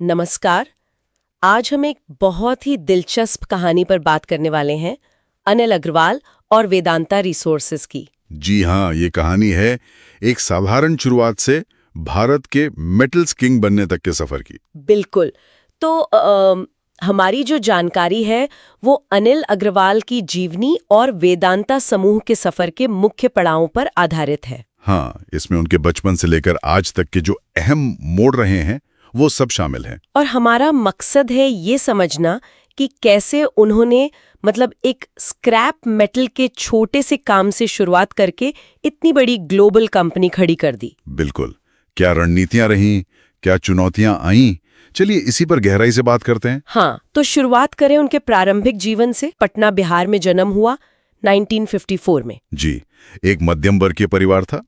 नमस्कार। आज हम एक बहुत ही दिलचस्प कहानी पर बात करने वाले हैं, अनिल अग्रवाल और वेदांता रिसोर्सेज की। जी हाँ, ये कहानी है एक साधारण शुरुआत से भारत के मेटल्स किंग बनने तक के सफर की। बिल्कुल। तो हमारी जो जानकारी है वो अनिल अग्रवाल की जीवनी और वेदांता समूह के सफर के मुख्य पड़ावों पर आधारित है। हाँ, इसमें उनके बचपन से लेकर आज तक के जो अहम मोड़ रहे हैं वो सब शामिल हैं। और हमारा मकसद है ये समझना कि कैसे उन्होंने एक स्क्रैप मेटल के छोटे से काम से शुरुआत करके इतनी बड़ी ग्लोबल कंपनी खड़ी कर दी। बिल्कुल। क्या रणनीतियां रहीं, क्या चुनौतियां आईं, चलिए इसी पर गहराई से बात करते हैं। हाँ, तो शुरुआत करें उनके प्रारंभिक जीवन से। पटना, बिहार में जन्म हुआ 1954 में। जी, एक मध्यम वर्गीय परिवार था।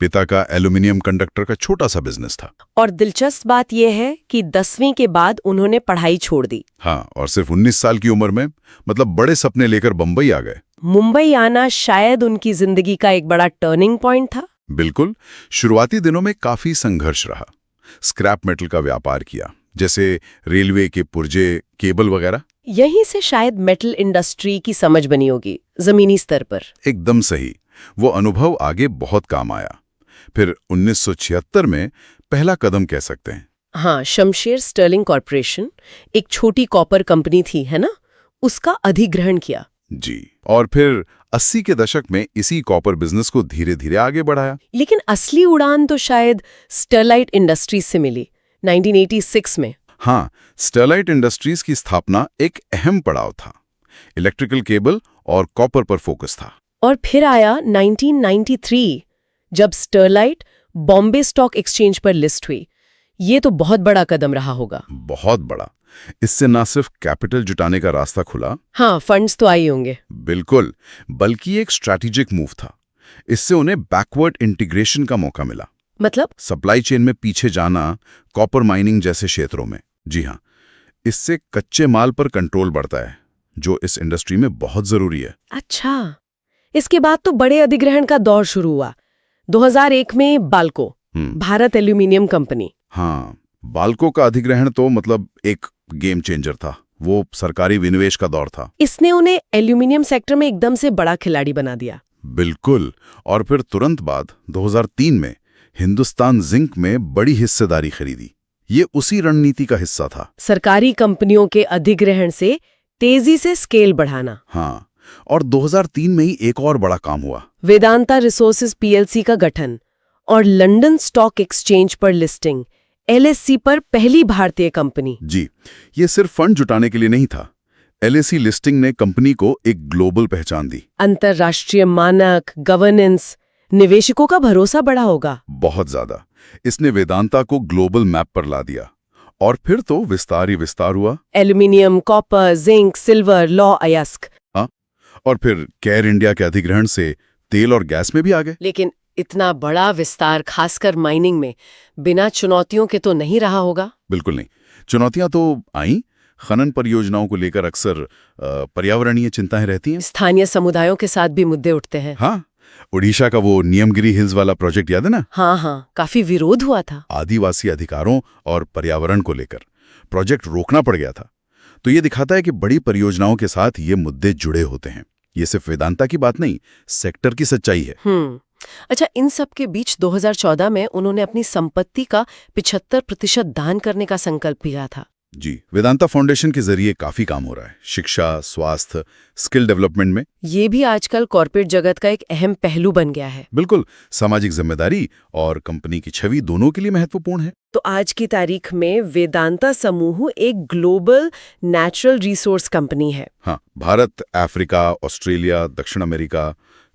पिता का एल्यूमिनियम कंडक्टर का छोटा सा बिजनेस था। और दिलचस्प बात यह है कि 10वीं के बाद उन्होंने पढ़ाई छोड़ दी। हाँ, और सिर्फ 19 साल की उम्र में बड़े सपने लेकर बंबई आ गए। मुंबई आना शायद उनकी जिंदगी का एक बड़ा टर्निंग पॉइंट था। बिल्कुल। शुरुआती दिनों में काफी संघर्ष रहा। स्क्रैप मेटल का व्यापार किया, जैसे रेलवे के पुर्जे, केबल वगैरह। यहीं से शायद मेटल इंडस्ट्री की समझ बनी होगी, जमीनी स्तर पर। एकदम सही। वो अनुभव आगे बहुत काम आया। फिर 1976 में पहला कदम कह सकते हैं। हाँ, शमशेर स्टर्लिंग कॉर्पोरेशन, एक छोटी कॉपर कंपनी थी, है ना, उसका अधिग्रहण किया। जी, और फिर 80 के दशक में इसी कॉपर बिजनेस को धीरे धीरे आगे बढ़ाया। लेकिन असली उड़ान तो शायद स्टरलाइट इंडस्ट्रीज से मिली 1986 में। हाँ, स्टरलाइट इंडस्ट्रीज की स्थापना एक अहम पड़ाव था। इलेक्ट्रिकल केबल और कॉपर पर फोकस था। और फिर आया 1993, जब स्टरलाइट बॉम्बे स्टॉक एक्सचेंज पर लिस्ट हुई। ये तो बहुत बड़ा कदम रहा होगा। बहुत बड़ा। इससे ना सिर्फ कैपिटल जुटाने का रास्ता खुला, हाँ, फंड्स तो आए होंगे। बिल्कुल, बल्कि एक स्ट्रैटेजिक मूव था। इससे उन्हें बैकवर्ड इंटीग्रेशन का मौका मिला। सप्लाई चेन में पीछे जाना, कॉपर माइनिंग जैसे क्षेत्रों में। जी हाँ, इससे कच्चे माल पर कंट्रोल बढ़ता है, जो इस इंडस्ट्री में बहुत जरूरी है। अच्छा, इसके बाद तो बड़े अधिग्रहण का दौर शुरू हुआ। 2001 में बाल्को, भारत एल्यूमिनियम कंपनी। हाँ, बाल्को का अधिग्रहण तो एक गेम चेंजर था। वो सरकारी विनिवेश का दौर था। इसने उन्हें एल्यूमिनियम सेक्टर में एकदम से बड़ा खिलाड़ी बना दिया। बिल्कुल। और फिर तुरंत बाद 2003 में हिंदुस्तान जिंक में बड़ी हिस्सेदारी खरीदी। ये उसी रणनीति का हिस्सा था। सरकारी कंपनियों के अधिग्रहण से तेजी से स्केल बढ़ाना। हाँ, और 2003 में ही एक और बड़ा काम हुआ। वेदांता रिसोर्सेज पीएलसी का गठन और लंदन स्टॉक एक्सचेंज पर लिस्टिंग, एलएससी पर पहली भारतीय कंपनी। जी, ये सिर्फ फंड जुटाने के लिए नहीं था। एलएससी लिस्टिंग ने कंपनी को एक ग्लोबल पहचान दी। अंतर्राष्ट्रीय मानक, गवर्नेंस, निवेशकों का भरोसा बढ़ा होगा। बहुत ज्यादा। इसने वेदांता को ग्लोबल मैप पर ला दिया। और फिर तो विस्तार ही विस्तार हुआ। एल्यूमिनियम, कॉपर, जिंक, सिल्वर, लौ, अयस्क। हाँ, और फिर केयर इंडिया के अधिग्रहण से तेल और गैस में भी आ गए। लेकिन इतना बड़ा विस्तार, खासकर माइनिंग में, बिना चुनौतियों के तो नहीं रहा होगा। बिल्कुल नहीं। चुनौतियां तो आईं। खनन परियोजनाओं को लेकर अक्सर पर्यावरणीय चिंताएं रहती हैं। स्थानीय समुदायों के साथ भी मुद्दे उठते हैं। हाँ, ओडिशा का वो नियमगिरी हिल्स वाला प्रोजेक्ट याद है ना? हाँ, काफी विरोध हुआ था। आदिवासी अधिकारों और पर्यावरण को लेकर प्रोजेक्ट रोकना पड़ गया था। तो ये दिखाता है कि बड़ी परियोजनाओं के साथ ये मुद्दे जुड़े होते हैं। ये सिर्फ वेदांता की बात नहीं, सेक्टर की सच्चाई है। अच्छा, इन सब के बीच 2014 में उन्होंने अपनी संपत्ति का 75% दान करने का संकल्प लिया था। जी, वेदांता फाउंडेशन के जरिए काफी काम हो रहा है, शिक्षा, स्वास्थ्य, स्किल डेवलपमेंट में। ये भी आजकल कॉर्पोरेट जगत का एक अहम पहलू बन गया है। बिल्कुल, सामाजिक जिम्मेदारी और कंपनी की छवि दोनों के लिए महत्वपूर्ण है। तो आज की तारीख में वेदांता समूह एक ग्लोबल नेचुरल रिसोर्स कंपनी है। हाँ, भारत, अफ्रीका, ऑस्ट्रेलिया, दक्षिण अमेरिका,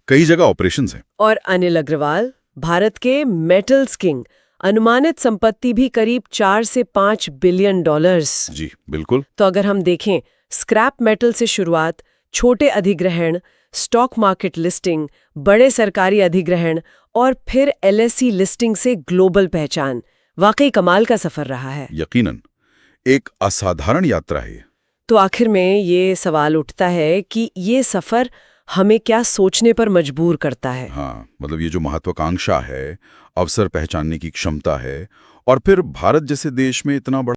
कई जगह ऑपरेशंस हैं। और अनिल अग्रवाल, भारत के मेटल्स किंग, अनुमानित संपत्ति भी करीब 4 से 5 बिलियन डॉलर्स। जी, बिल्कुल। तो अगर हम देखें, स्क्रैप मेटल से शुरुआत, छोटे अधिग्रहण, स्टॉक मार्केट लिस्टिंग, बड़े सरकारी अधिग्रहण और फिर एलएससी लिस्टिंग से ग्लोबल पहचान, वाकई कमाल का सफर रहा है। यकीनन एक असाधारण यात्रा है। तो आखिर में ये सवाल उठता है कि ये सफर हमें क्या सोचने पर मजबूर करता है। हाँ, ये जो महत्वाकांक्षा है, अवसर पहचानने की क्षमता है, और फिर भारत जैसे देश में इतना बड़ा